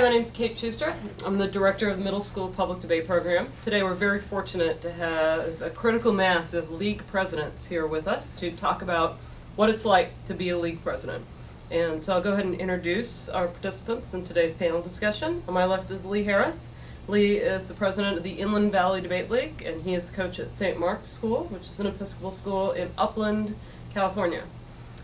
Hi, my name is Kate Shuster. I'm the director of the Middle School Public Debate Program. Today we're very fortunate to have a critical mass of league presidents here with us to talk about what it's like to be a league president. And so I'll go ahead and introduce our participants in today's panel discussion. On my left is Lee Harris. Lee is the president of the Inland Valley Debate League, and he is the coach at St. Mark's School, which is an Episcopal school in Upland, California.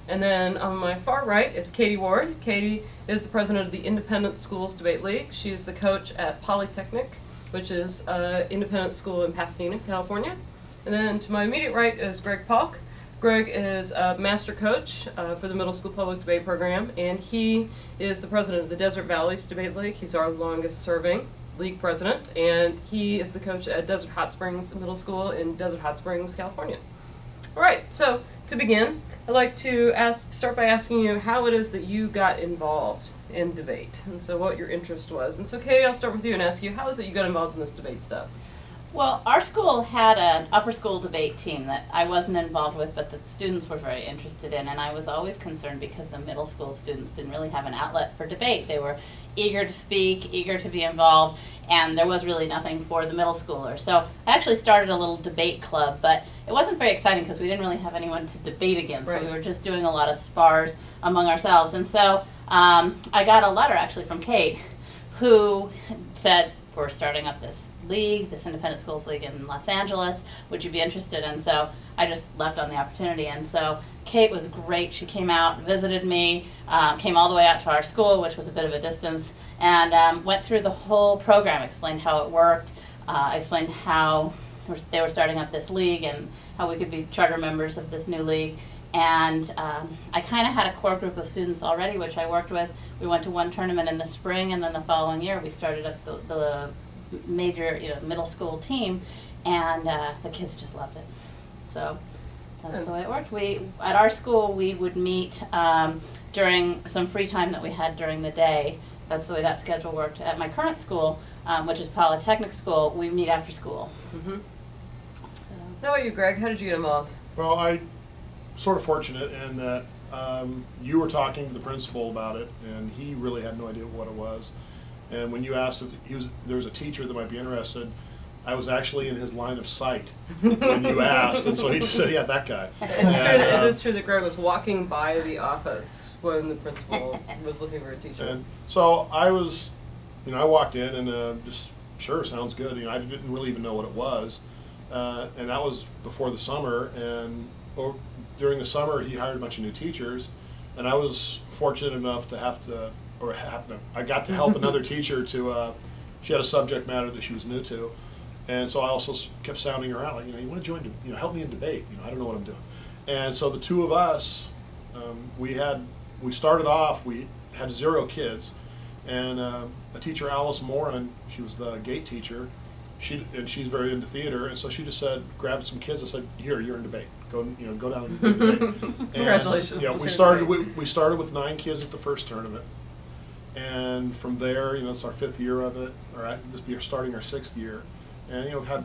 And then on my far right is Katie Ward. Katie is the president of the Independent Schools Debate League. She is the coach at Polytechnic, which is an independent school in Pasadena, California. And then to my immediate right is Greg Paulk. Greg is a master coach for the Middle School Public Debate Program, and he is the president of the Desert Valleys Debate League. He's our longest serving league president, and he is the coach at Desert Hot Springs Middle School in Desert Hot Springs, California. All right, so to begin, I'd like to start by asking you how it is that you got involved in debate, and so what your interest was. And so Katie, I'll start with you and ask you, how is it you got involved in this debate stuff? Well, our school had an upper school debate team that I wasn't involved with, but the students were very interested in, and I was always concerned because the middle school students didn't really have an outlet for debate. They were eager to speak, eager to be involved, and there was really nothing for the middle schoolers. So I actually started a little debate club, but it wasn't very exciting because we didn't really have anyone to debate against. Right. So we were just doing a lot of spars among ourselves. And so I got a letter actually from Kate, who said, we're starting up this league, this independent schools league in Los Angeles. Would you be interested? And so I just left on the opportunity. And so Kate was great. She came out, visited me, came all the way out to our school, which was a bit of a distance, and went through the whole program, explained how it worked, explained how they were starting up this league and how we could be charter members of this new league. And I kind of had a core group of students already, which I worked with. We went to one tournament in the spring, and then the following year we started up the major, middle school team, and the kids just loved it. So that's the way it worked. At our school, we would meet during some free time that we had during the day. That's the way that schedule worked. At my current school, which is Polytechnic School, we meet after school. Mm-hmm. So. How about you, Greg? How did you get involved? Well, I'm sort of fortunate in that you were talking to the principal about it, and he really had no idea what it was. And when you asked if there was a teacher that might be interested, I was actually in his line of sight when you asked, and so he just said, yeah, that guy. It is true that Greg was walking by the office when the principal was looking for a teacher. And so I was, I walked in and just, sure, sounds good. I didn't really even know what it was. And that was before the summer, and during the summer he hired a bunch of new teachers, and I was fortunate enough to I got to help another teacher to, she had a subject matter that she was new to, and so I also kept sounding her out, like, you want to join, help me in debate, I don't know what I'm doing. And so the two of us, we started off, we had 0 kids, and a teacher, Alice Moran, she was the gate teacher, and she's very into theater, and so she just said, grabbed some kids and said, here, you're in debate. Go down and do debate. And, congratulations. We started with 9 kids at the first tournament. And from there, it's our 5th year of it, or this year starting our 6th year, and we've had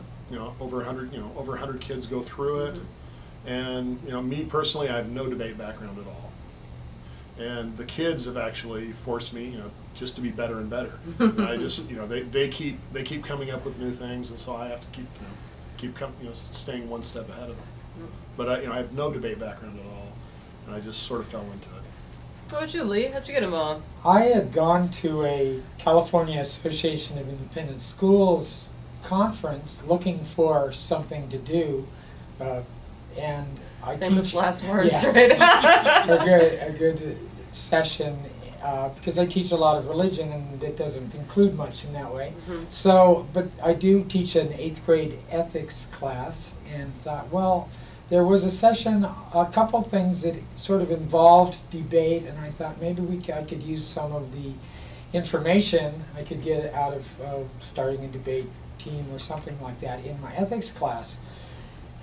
over 100 kids go through it, and me personally, I have no debate background at all, and the kids have actually forced me, just to be better and better. I just, they keep coming up with new things, and so I have to keep staying one step ahead of them. But I have no debate background at all, and I just sort of fell into it. How about you, Lee? How'd you get involved? I had gone to a California Association of Independent Schools conference looking for something to do, and I Famous last words, yeah, right? a good session, because I teach a lot of religion, and it doesn't include much in that way. Mm-hmm. So, but I do teach an 8th grade ethics class, and thought, well, there was a session, a couple things that sort of involved debate, and I thought maybe I could use some of the information I could get out of starting a debate team or something like that in my ethics class.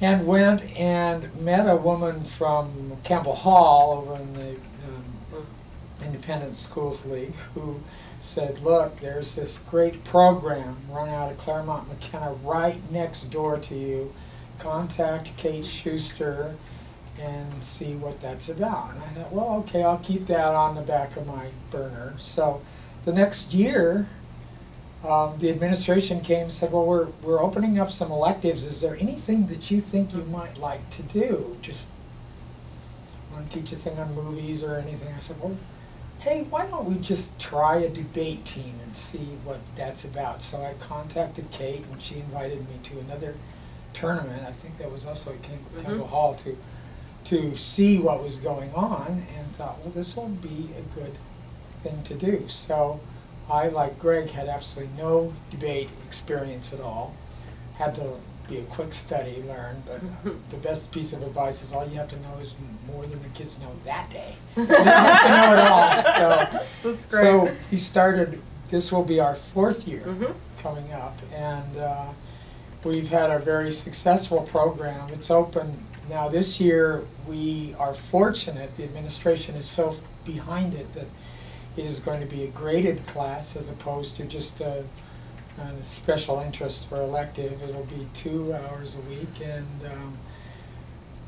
And went and met a woman from Campbell Hall over in the Independent Schools League, who said, look, there's this great program run out of Claremont McKenna right next door to you. Contact Kate Shuster and see what that's about. And I thought, well, okay, I'll keep that on the back of my burner. So the next year, the administration came and said, well, we're opening up some electives. Is there anything that you think you might like to do? Just want to teach a thing on movies or anything? I said, well, hey, why don't we just try a debate team and see what that's about? So I contacted Kate, and she invited me to another tournament. I think that was also at Campbell Hall to see what was going on, and thought, well, this will be a good thing to do. So I, like Greg, had absolutely no debate experience at all. Had to be a quick study, learn, but the best piece of advice is all you have to know is more than the kids know that day. You don't have to know it all. So, that's great. So he started, this will be our 4th year coming up, and we've had a very successful program. It's open now. This year we are fortunate, the administration is so behind it that it is going to be a graded class as opposed to just a special interest or elective. It'll be 2 hours a week, and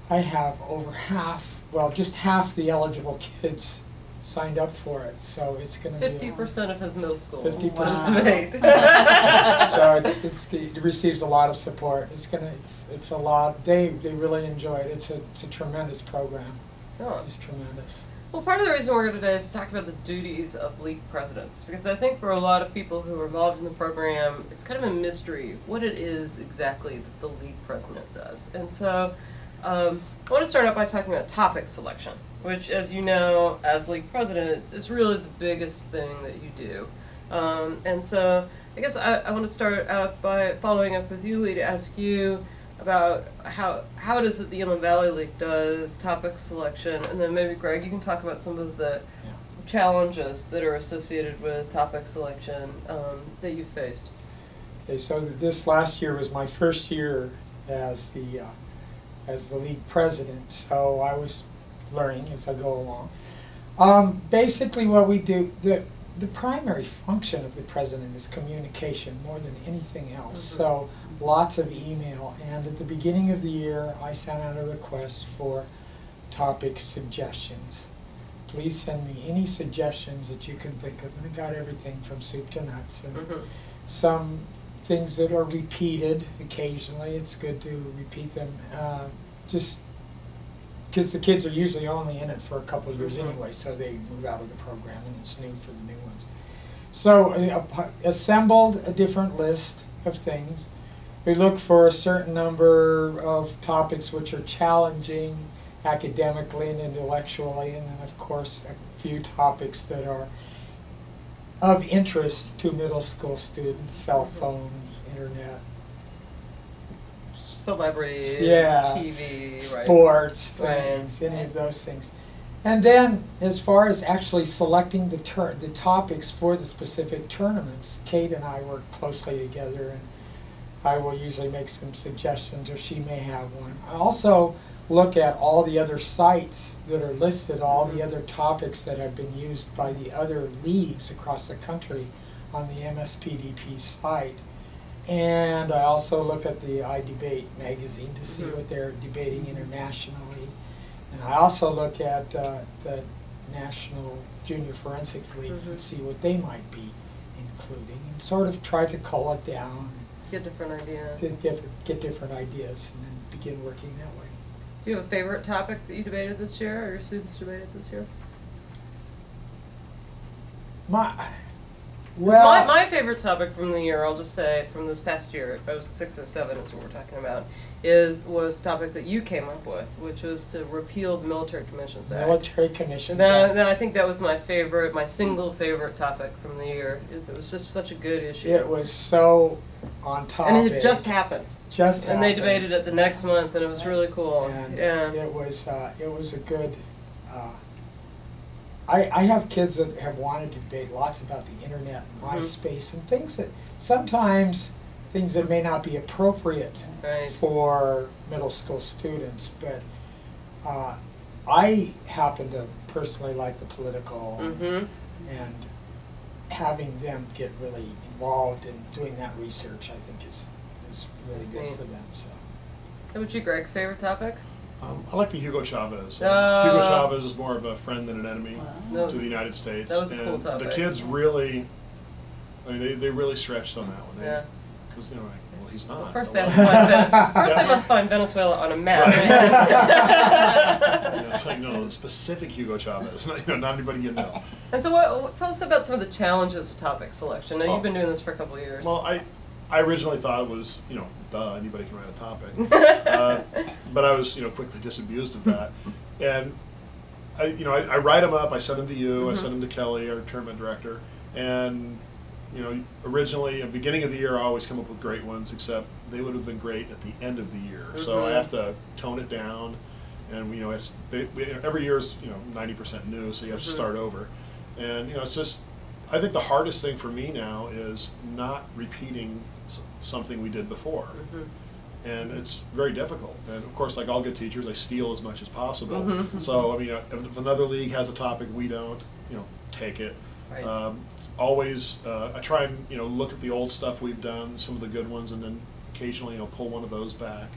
I have over half, well, just half the eligible kids signed up for it. So it's going to be 50% of his middle school. 50%. Wow. Debate. So it receives a lot of support. It's a lot. They really enjoy it. It's a tremendous program. Oh. It's tremendous. Well, part of the reason we're here today is to talk about the duties of league presidents, because I think for a lot of people who are involved in the program, it's kind of a mystery what it is exactly that the league president does. And so I want to start out by talking about topic selection, which, as you know, as league president, is really the biggest thing that you do. And so I guess I want to start out by following up with you, Lee, to ask you about how it is that the Inland Valley League does topic selection, and then maybe Greg, you can talk about some of the challenges that are associated with topic selection that you've faced. Okay, so this last year was my first year as the league president, so I was learning as I go along. Basically, what we do, the primary function of the president is communication more than anything else. So lots of email, and at the beginning of the year I sent out a request for topic suggestions. Please send me any suggestions that you can think of, and I got everything from soup to nuts, and some things that are repeated occasionally. It's good to repeat them, just because the kids are usually only in it for a couple of years anyway, so they move out of the program and it's new for the new ones. So assembled a different list of things. We look for a certain number of topics which are challenging academically and intellectually, and then of course a few topics that are of interest to middle school students: cell phones, internet, celebrities, yeah, TV, sports, right. things, any of those things. And then as far as actually selecting the topics for the specific tournaments, Kate and I work closely together, and I will usually make some suggestions, or she may have one. I also look at all the other sites that are listed, all the other topics that have been used by the other leagues across the country on the MSPDP site. And I also look at the iDebate magazine to see what they're debating internationally. And I also look at the National Junior Forensics Leagues and see what they might be including, and sort of try to cull it down. Get different ideas. Get different ideas, and then begin working that way. Do you have a favorite topic that you debated this year, or your students debated this year? My favorite topic from the year, I'll just say, from this past year, 06-07 is what we're talking about, was a topic that you came up with, which was to repeal the Military Commissions Act. Military Commissions Act. I think that was my favorite, my single favorite topic from the year. It was just such a good issue. It was so on topic. And it had just happened. And they debated it the next month, and it was really cool. And yeah. it was a good. I have kids that have wanted to debate lots about the internet and MySpace and things that sometimes things that may not be appropriate for middle school students, but I happen to personally like the political and having them get really involved in doing that research, I think is really good for them. So. How about you, Greg? Favorite topic? I like the Hugo Chavez. Oh. Hugo Chavez is more of a friend than an enemy That to was- the United States. that was a and cool topic. the kids really, I mean, they really stretched on that one. Yeah. Because, you know, like, well, he's not. Well, first Well, they have to find first they must find Venezuela on a map. you know, it's like, no, specific Hugo Chavez, not, you know, not anybody you know. And so, tell us about some of the challenges of topic selection. Now, you've been doing this for a couple of years. Well, I originally thought it was, you know, duh, anybody can write a topic. But I was, you know, quickly disabused of that. And, I write them up, I send them to you, I send them to Kelly, our tournament director. And, you know, originally, at the beginning of the year, I always come up with great ones, except they would have been great at the end of the year. So I have to tone it down. And, you know, every year is, you know, 90% new, so you have to start over. And, you know, it's just, I think the hardest thing for me now is not repeating something we did before. And it's very difficult. And of course, like all good teachers, I steal as much as possible. So, I mean, if another league has a topic we don't, you know, take it. Right. Always, I try and, you know, look at the old stuff we've done, some of the good ones, and then occasionally, you know, pull one of those back,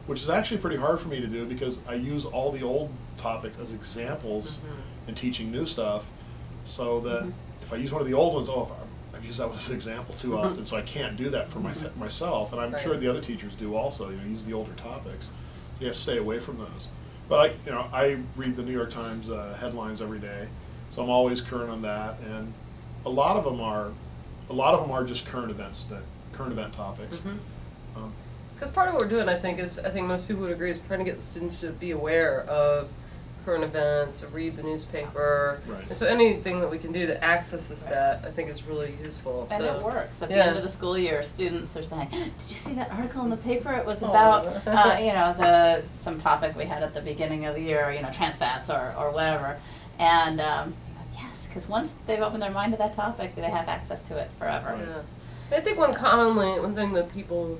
which is actually pretty hard for me to do because I use all the old topics as examples in teaching new stuff, so that if I use one of the old ones, I've used that as an example too often, so I can't do that for myself, and I'm sure the other teachers do also, you know, use the older topics. So you have to stay away from those. But I read the New York Times headlines every day, so I'm always current on that, and a lot of them are just current event topics. Because part of what we're doing, I think most people would agree, is trying to get the students to be aware of current events, read the newspaper. Right. And so anything that we can do that accesses that, I think, is really useful. And so, it works. At the yeah. end of the school year, students are saying, "Did you see that article in the paper? It was Oh. about, you know, some topic we had at the beginning of the year, you know, trans fats or whatever." And yes, because once they've opened their mind to that topic, they have access to it forever. Right. Yeah. I think one thing that people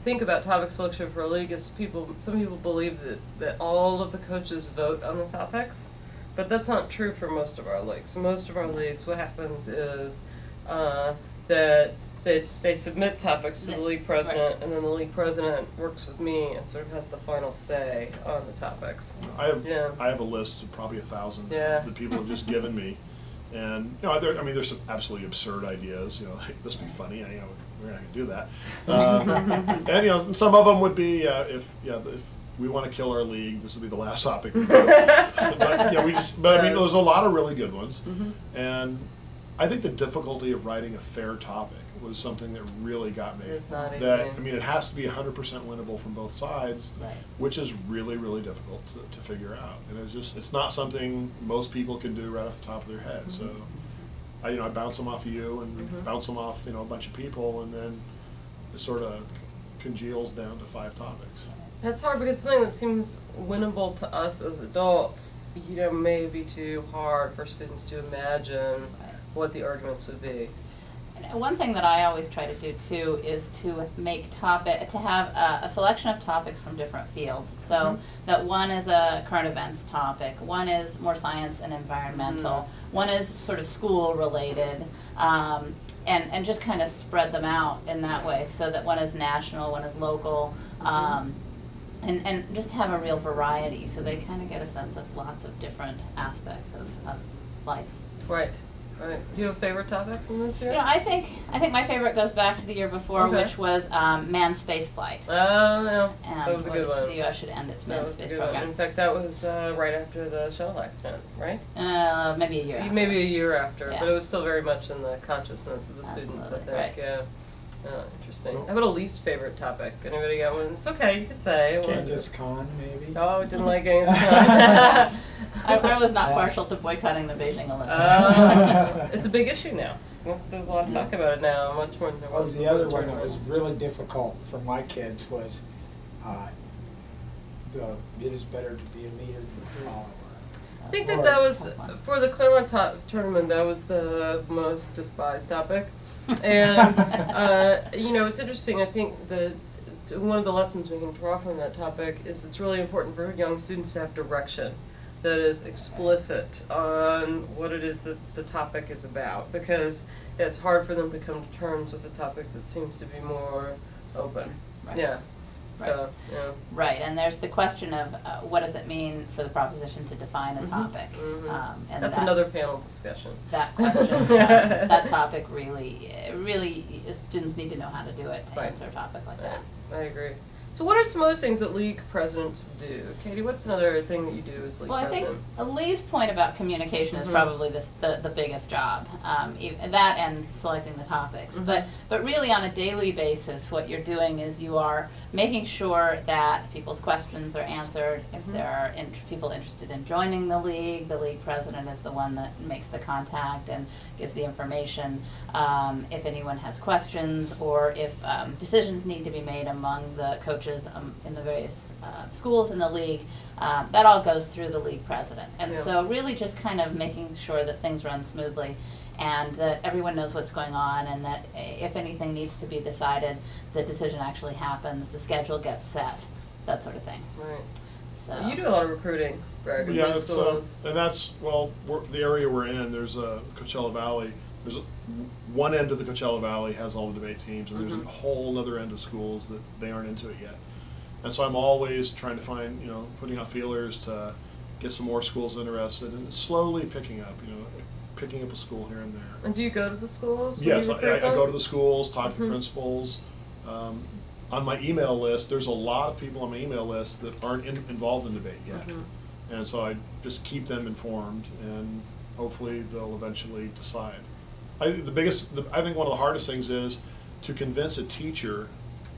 think about topic selection for a league is some people believe that all of the coaches vote on the topics, but that's not true for most of our leagues. Most of our leagues, what happens is that they submit topics to the league president, and then the league president works with me and sort of has the final say on the topics. I have a list of probably 1,000 that people have just given me, and you know, there's some absolutely absurd ideas. You know, like, this would be funny. You know, we're not going to do that. And you know, some of them would be if we want to kill our league, this would be the last topic. We do. But you know, I mean, there's a lot of really good ones, and I think the difficulty of writing a fair topic was something that really got me. It's not easy. I mean, it has to be 100% winnable from both sides, Right. which is really, really difficult to figure out. And it's not something most people can do right off the top of their head. So, I bounce them off of you and bounce them off, a bunch of people, and then it sort of congeals down to 5 topics. That's hard because something that seems winnable to us as adults, may be too hard for students to imagine what the arguments would be. And one thing that I always try to do too is to have a selection of topics from different fields. So that one is a current events topic, one is more science and environmental, one is sort of school related, and just kind of spread them out in that way, so that one is national, one is local, and just have a real variety, so they kind of get a sense of lots of different aspects of life. Right. Right. Do you have a favorite topic from this year? I think my favorite goes back to the year before, which was manned space flight. Oh, yeah. And That was a good one. The U.S. should end its manned space program. In fact, that was right after the shuttle accident, right? Maybe a year after. Maybe a year after, Yeah. but it was still very much in the consciousness of the students, I Absolutely, think. right. Yeah. Oh, interesting. How about a least favorite topic? Anybody got one? It's okay, you could say. Genghis Khan, maybe? Oh, didn't like Genghis Khan. I was not partial to boycotting the Beijing Olympics. It's a big issue now. There's a lot of talk about it now, much more than there was The before other the one that tournament. was really difficult for my kids was it is better to be a leader than a follower. I think that was, for the Claremont tournament, that was the most despised topic. And, it's interesting. I think one of the lessons we can draw from that topic is it's really important for young students to have direction that is explicit on what it is that the topic is about, because it's hard for them to come to terms with a topic that seems to be more open. Right. Yeah. So, yeah. Right, and there's the question of what does it mean for the proposition to define a topic? And That's another panel discussion. That question, that topic really, students need to know how to do it to Right. answer a topic like that. I agree. So what are some other things that league presidents do? Katie, what's another thing that you do as league Well, I think president? Lee's point about communication is probably the biggest job. That and selecting the topics. But really on a daily basis, what you're doing is you are making sure that people's questions are answered. If there are people interested in joining the league president is the one that makes the contact and gives the information. If anyone has questions or if decisions need to be made among the coaches in the various schools in the league, that all goes through the league president. And so really just kind of making sure that things run smoothly and that everyone knows what's going on and that if anything needs to be decided, the decision actually happens, the schedule gets set, that sort of thing. Right. So You do a lot of recruiting, Greg, in Yeah, those it's, schools. and that's, well, the area we're in, there's Coachella Valley. There's one end of the Coachella Valley has all the debate teams, and there's a whole other end of schools that they aren't into it yet. And so I'm always trying to find, putting out feelers to get some more schools interested, and it's slowly picking up, picking up a school here and there. And do you go to the schools? when Yes, you I recruit them? go to the schools, talk to principals. On my email list, there's a lot of people on my email list that aren't involved in debate yet. And so I just keep them informed, and hopefully they'll eventually decide. I think one of the hardest things is to convince a teacher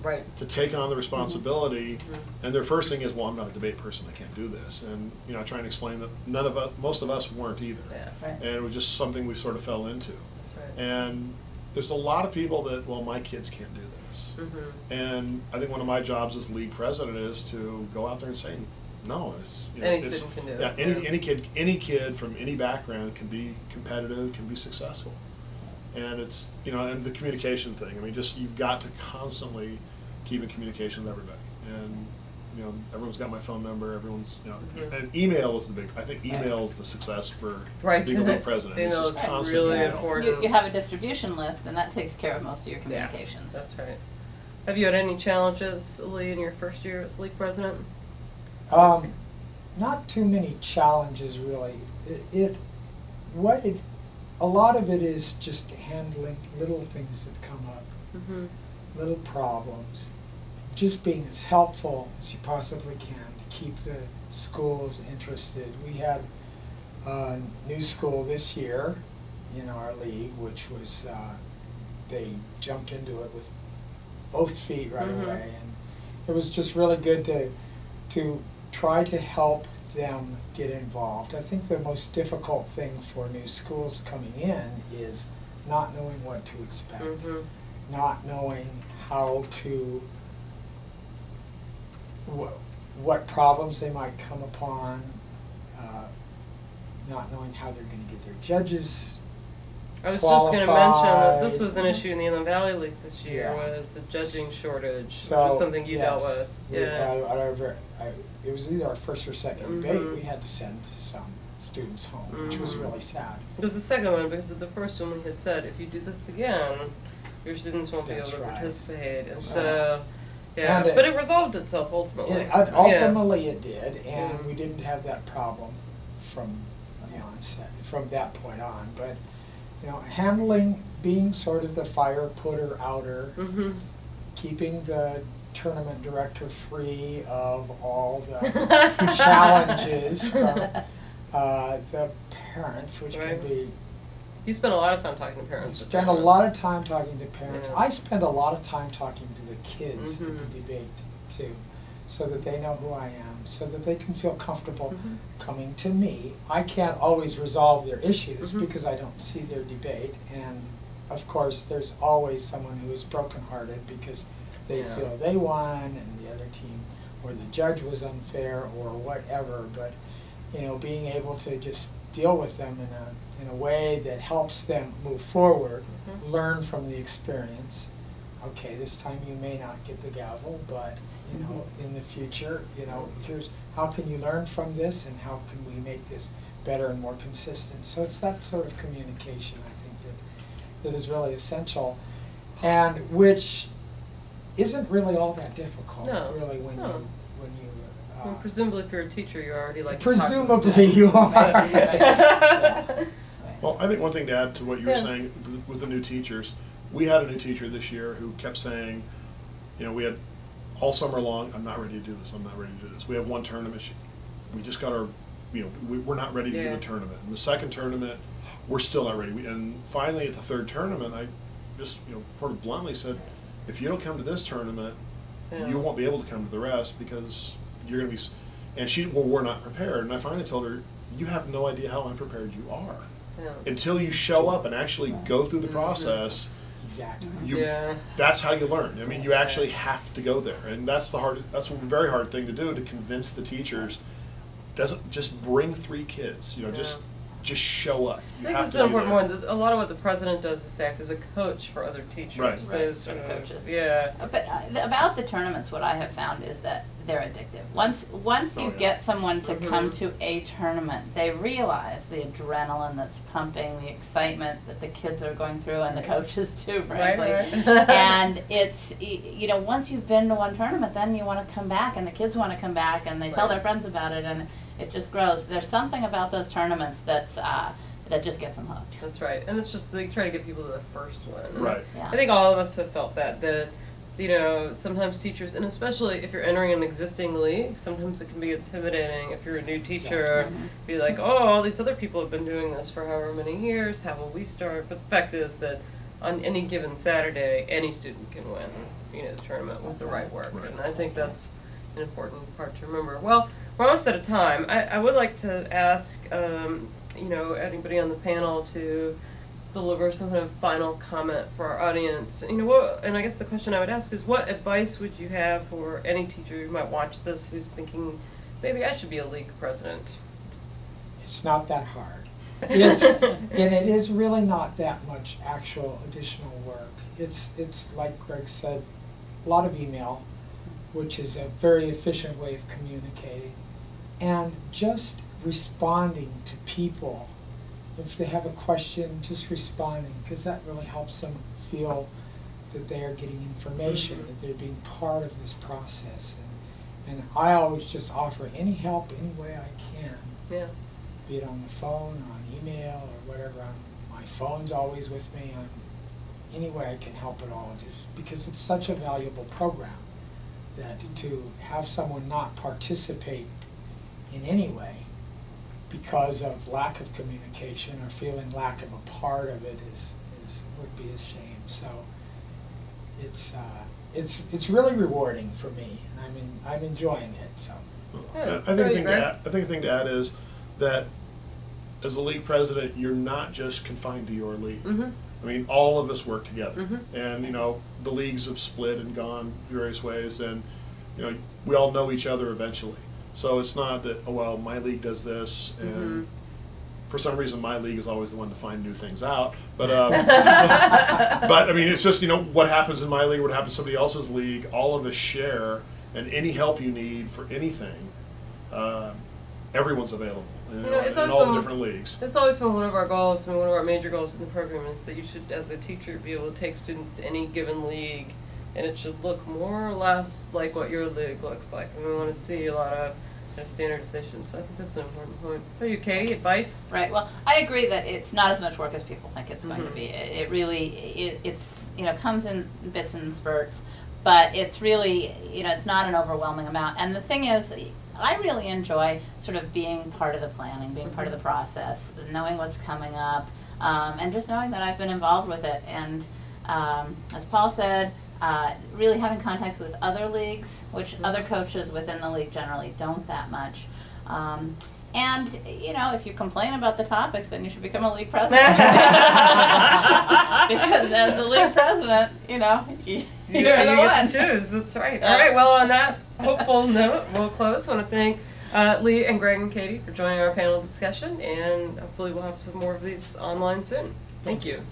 Right. to take on the responsibility, and their first thing is, well, I'm not a debate person, I can't do this. And I try and explain that most of us weren't either. Yeah. Right. And it was just something we sort of fell into. That's right. And there's a lot of people that, well, my kids can't do this. And I think one of my jobs as league president is to go out there and say, no, Any student can do it. Yeah, any kid from any background can be competitive, can be successful. And it's, and the communication thing. I mean, you've got to constantly keep in communication with everybody. And, everyone's got my phone number, everyone's, and email is I think email is the success for being a league president. It's Email just is constant really email. important. You have a distribution list and that takes care of most of your communications. Yeah, that's right. Have you had any challenges, Lee, in your first year as league president? Not too many challenges really. A lot of it is just handling little things that come up, little problems. Just being as helpful as you possibly can to keep the schools interested. We had a new school this year in our league, which was, they jumped into it with both feet right away. And it was just really good to try to help them get involved. I think the most difficult thing for new schools coming in is not knowing what to expect, not knowing how to, what problems they might come upon, not knowing how they're going to get their judges I was just going to mention that this qualified. was an issue in the Inland Valley League this year, Yeah. was the judging shortage, So, which was something you dealt yes, with. it was either our first or second debate. We had to send some students home, which was really sad. It was the second one because the first one we had said, if you do this again, your students won't be able That's to right. participate. And Right. so, yeah, And but it resolved itself ultimately. Ultimately it did, and Mhm. we didn't have that problem from the onset, from that point on. But, handling, being sort of the fire putter outer, keeping the tournament director free of all the challenges from the parents, which Right. can be. You spent a lot of time talking to parents. Spend a lot of time talking to parents. Yeah. I spend a lot of time talking to the kids at Mhm. the debate too, so that they know who I am, so that they can feel comfortable coming to me. I can't always resolve their issues because I don't see their debate, and of course there's always someone who is brokenhearted because they Yeah. feel they won and the other team or the judge was unfair or whatever. But being able to just deal with them in a way that helps them move forward, learn from the experience. Okay, this time you may not get the gavel, but in the future, here's how can you learn from this and how can we make this better and more consistent. So it's that sort of communication, I think, that is really essential, and which isn't really all that difficult, No, really, when no. you Well, presumably, if you're a teacher, you're already like. presumably you are. Well, I think one thing to add to what you were Yeah. saying with the new teachers, we had a new teacher this year who kept saying, we had all summer long, I'm not ready to do this, I'm not ready to do this. We have one tournament, we just got our, we're not ready to do Yeah. the tournament. And the second tournament, we're still not ready. And finally, at the third tournament, I just, sort of bluntly said, if you don't come to this tournament, Yeah. you won't be able to come to the rest because you're going to be, and we're not prepared. And I finally told her, you have no idea how unprepared you are. Yeah. Until you show up and actually go through the Mhm. process, Exactly. Yeah. that's how you learn. I mean, you actually have to go there, and that's a very hard thing to do, to convince the teachers. Doesn't just bring 3 kids, just show up. I think it's an important one. A lot of what the president does is to act as a coach for other teachers. Right. Those Right, sort of coaches. Yeah. But about the tournaments, what I have found is that they're addictive. Once Oh, you yeah. get someone to Mhm. come to a tournament, they realize the adrenaline that's pumping, the excitement that the kids are going through, and the coaches too, frankly. Right. And it's, once you've been to one tournament, then you want to come back, and the kids want to come back, and they tell Right. their friends about it, and it just grows. There's something about those tournaments that just gets them hooked. That's right. And it's just like trying to get people to the first one. And Right. Yeah. I think all of us have felt that sometimes teachers, and especially if you're entering an existing league, sometimes it can be intimidating if you're a new teacher. Mhm. Be like, oh, all these other people have been doing this for however many years, how will we start? But the fact is that on any given Saturday, any student can win, the tournament with the right work. Right. And I think that's an important part to remember. Well, we're almost out of time. I would like to ask, anybody on the panel to deliver some kind of final comment for our audience. And I guess the question I would ask is, what advice would you have for any teacher who might watch this who's thinking, maybe I should be a league president? It's not that hard. And it is really not that much actual additional work. It's like Greg said, a lot of email, which is a very efficient way of communicating, and just responding to people. If they have a question, just responding, because that really helps them feel that they are getting information, Mhm. that they're being part of this process. And I always just offer any help any way I can, Yeah. be it on the phone or on email or whatever. My phone's always with me. Any way I can help at all, just because it's such a valuable program that to have someone not participate in any way because of lack of communication or feeling lack of a part of it would be a shame. So it's really rewarding for me, and I'm enjoying it. So Good. I think Very the thing good. to add is that as a league president, you're not just confined to your league. Mm-hmm. I mean, all of us work together, Mhm. and the leagues have split and gone various ways, and we all know each other eventually. So it's not that, oh well, my league does this, and Mhm. for some reason my league is always the one to find new things out. But but I mean, it's just what happens in my league, what happens in somebody else's league. All of us share, and any help you need for anything, everyone's available. It's in always all the been- different leagues. It's always been one of our goals, one of our major goals in the program is that you should, as a teacher, be able to take students to any given league, and it should look more or less like what your league looks like. And we want to see a lot of standardization, so I think that's an important point. How are you, Katie? Advice? Right. Well, I agree that it's not as much work as people think it's going to Mhm. be. It really it's comes in bits and spurts, but it's really it's not an overwhelming amount. And the thing is, I really enjoy sort of being part of the planning, being part of the process, knowing what's coming up, and just knowing that I've been involved with it. And as Paul said, really having contacts with other leagues, which other coaches within the league generally don't that much. And, if you complain about the topics, then you should become a league president. Because as the league president, you're You the one. get to choose. That's right. All right. Well, on that hopeful note, we'll close. I want to thank Lee and Greg and Katie for joining our panel discussion, and hopefully we'll have some more of these online soon. Thank you.